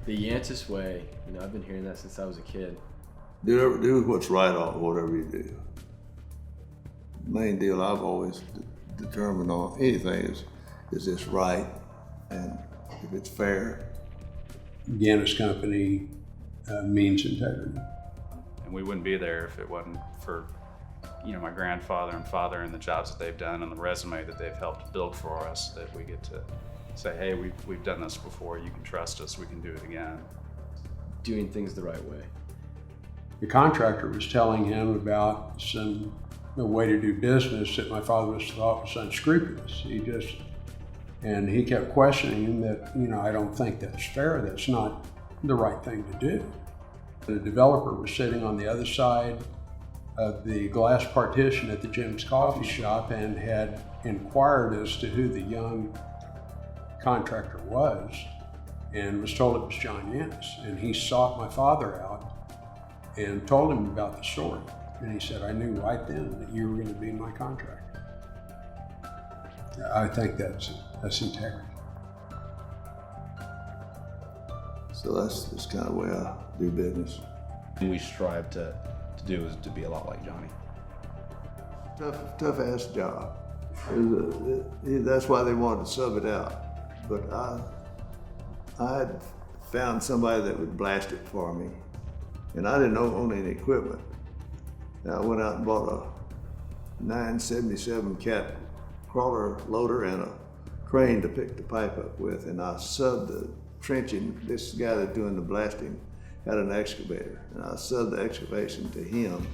The Yantis way, I've been hearing that since I was a kid. Do what's right on whatever you do. The main deal I've always determined on anything is this right, and if it's fair. Yantis Company means integrity. And we wouldn't be there if it wasn't for my grandfather and father and the jobs that they've done and the resume that they've helped build for us, that we get to say, hey, we've done this before, you can trust us, we can do it again. Doing things the right way. The contractor was telling him about a way to do business that my father thought was unscrupulous. And he kept questioning him that, I don't think that's fair, that's not the right thing to do. The developer was sitting on the other side of the glass partition at the Jim's coffee shop and had inquired as to who the young contractor was, and was told it was John Yantis. And he sought my father out and told him about the story. And he said, I knew right then that you were going to be my contractor. I think that's integrity. So that's kind of the way I do business. We strive to do is to be a lot like Johnny. Tough ass job. That's why they wanted to sub it out. But I had found somebody that would blast it for me, and I didn't own any equipment. And I went out and bought a 977 cat crawler loader and a crane to pick the pipe up with, and I subbed the trenching. This guy that's doing the blasting had an excavator, and I subbed the excavation to him.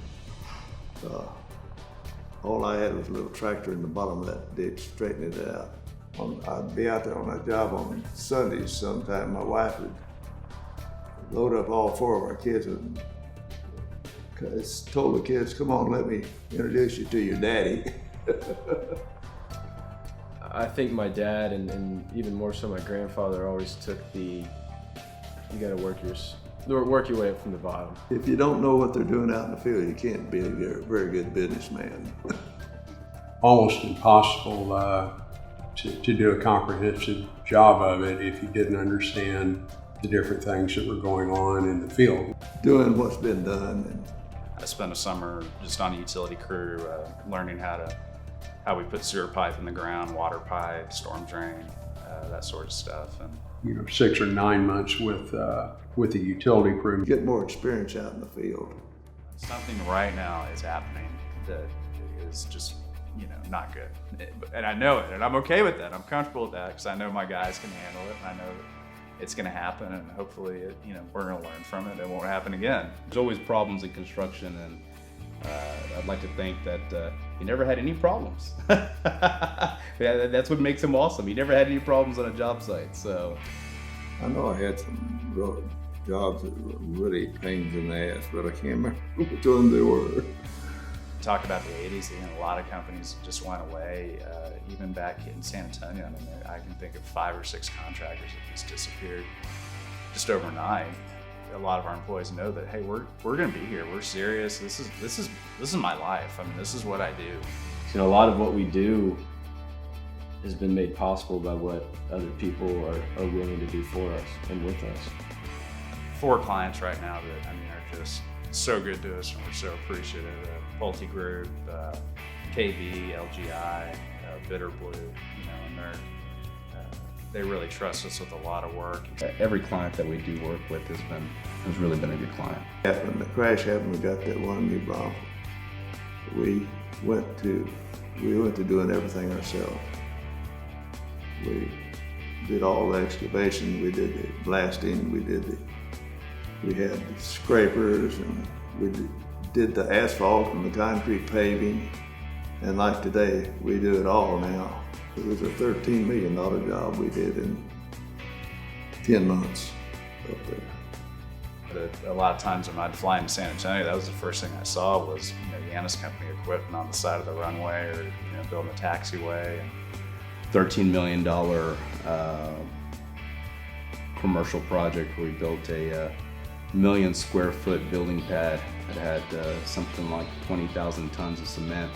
All I had was a little tractor in the bottom of that ditch, straightening it out. I'd be out there on that job on Sundays sometime. My wife would load up all four of our kids and told the kids, come on, let me introduce you to your daddy. I think my dad and even more so my grandfather always took you gotta work your way up from the bottom. If you don't know what they're doing out in the field, you can't be a very good businessman. Almost impossible to do a comprehensive job of it if you didn't understand the different things that were going on in the field. Doing what's been done. I spent a summer just on a utility crew, learning how we put sewer pipe in the ground, water pipe, storm drain, that sort of stuff. And 6 or 9 months with the utility crew. Get more experience out in the field. Something right now is happening that is just, not good. And I know it, and I'm okay with that. I'm comfortable with that because I know my guys can handle it, and I know it's going to happen, and hopefully, we're going to learn from it. It won't happen again. There's always problems in construction, and I'd like to think that he never had any problems. That's what makes him awesome. He never had any problems on a job site. So I know I had some jobs that were really pains in the ass, but I can't remember which ones they were. Talk about the 80s, a lot of companies just went away. Even back in San Antonio, I can think of 5 or 6 contractors that just disappeared just overnight. A lot of our employees know that, hey, we're going to be here. We're serious. This is my life. This is what I do. A lot of what we do has been made possible by what other people are willing to do for us and with us. 4 clients right now that are just so good to us, and we're so appreciative. Pulte Group, KB, LGI, Bitter Blue, and they really trust us with a lot of work. every client that we do work with has really been a good client. When the crash happened, we got that one new Bronco. We went to doing everything ourselves. We did all the excavation, we did the blasting, we had the scrapers, and we did the asphalt and the concrete paving. And like today, we do it all now. It was a $13 million job we did in 10 months up there. But a lot of times when I'd fly into San Antonio, that was the first thing I saw was Yantis Company equipment on the side of the runway, or building a taxiway. $13 million commercial project where we built a 1 million square foot building pad that had something like 20,000 tons of cement.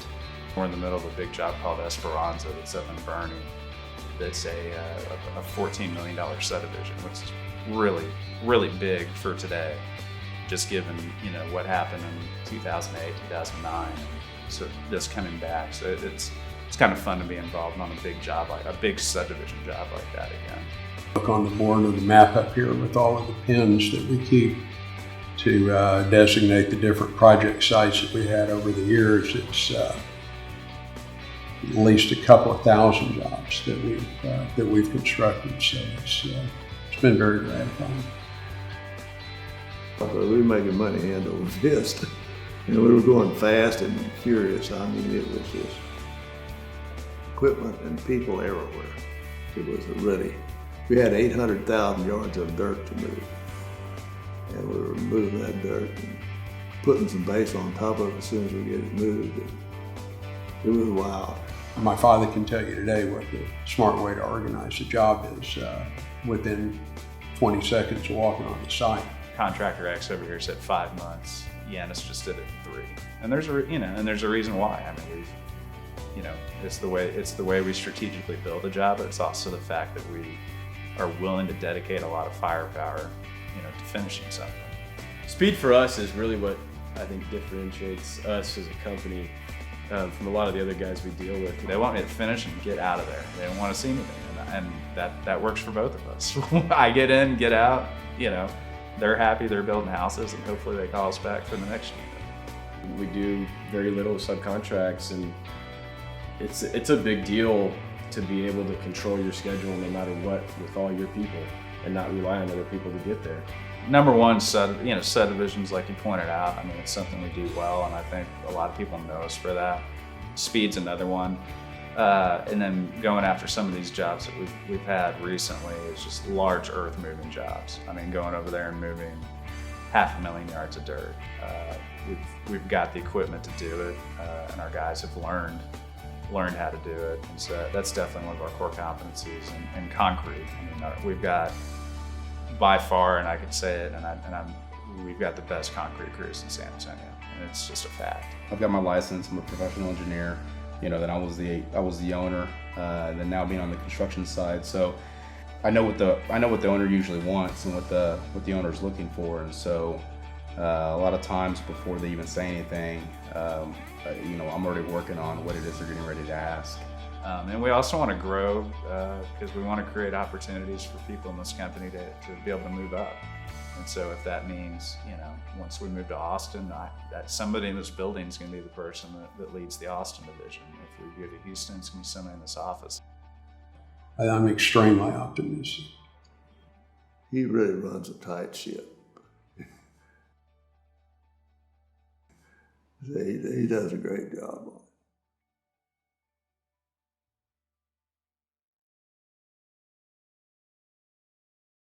We're in the middle of a big job called Esperanza that's up in Bernie. that's a $14 million subdivision, which is really, really big for today, just given, you know, what happened in 2008, 2009. So just coming back. So it's kind of fun to be involved on a big job, like a big subdivision job like that again. Look on the board of the map up here with all of the pins that we keep to designate the different project sites that we had over the years. It's at least a couple of thousand jobs that we've constructed. So it's been very gratifying. We were making money hand over fist. You know, we were going fast and furious. I mean, it was just equipment and people everywhere. It was ready. We had 800,000 yards of dirt to move. And we were moving that dirt and putting some base on top of it as soon as we get it moved. It was wild. My father can tell you today what the smart way to organize a job is within 20 seconds of walking on the site. Contractor X over here said 5 months. Yantis just did it in 3. And there's a reason why. I mean, it's the way we strategically build a job, but it's also the fact that we are willing to dedicate a lot of firepower, to finishing something. Speed for us is really what I think differentiates us as a company from a lot of the other guys we deal with. They want me to finish and get out of there. They don't want to see anything, and that works for both of us. I get in, get out. They're happy, they're building houses, and hopefully they call us back for the next year. We do very little subcontracts, and it's a big deal to be able to control your schedule no matter what with all your people and not rely on other people to get there. Number one, subdivisions, like you pointed out. I mean, it's something we do well, and I think a lot of people know us for that. Speed's another one. And then going after some of these jobs that we've had recently is just large earth moving jobs. I mean, going over there and moving 500,000 yards of dirt. We've got the equipment to do it, and our guys have learned how to do it. And so that's definitely one of our core competencies. And concrete. I mean, we've got by far, and I can say it, we've got the best concrete crews in San Antonio, and it's just a fact. I've got my license. I'm a professional engineer. Then I was the owner, and then now being on the construction side. So I know what the owner usually wants and what the owner's looking for. And so a lot of times before they even say anything, I'm already working on what it is they're getting ready to ask. And we also want to grow because we want to create opportunities for people in this company to be able to move up. And so if that means, once we move to Austin, that somebody in this building is going to be the person that leads the Austin division. If we go to Houston, it's going to be somebody in this office. I'm extremely optimistic. He really runs a tight ship. He does a great job on it.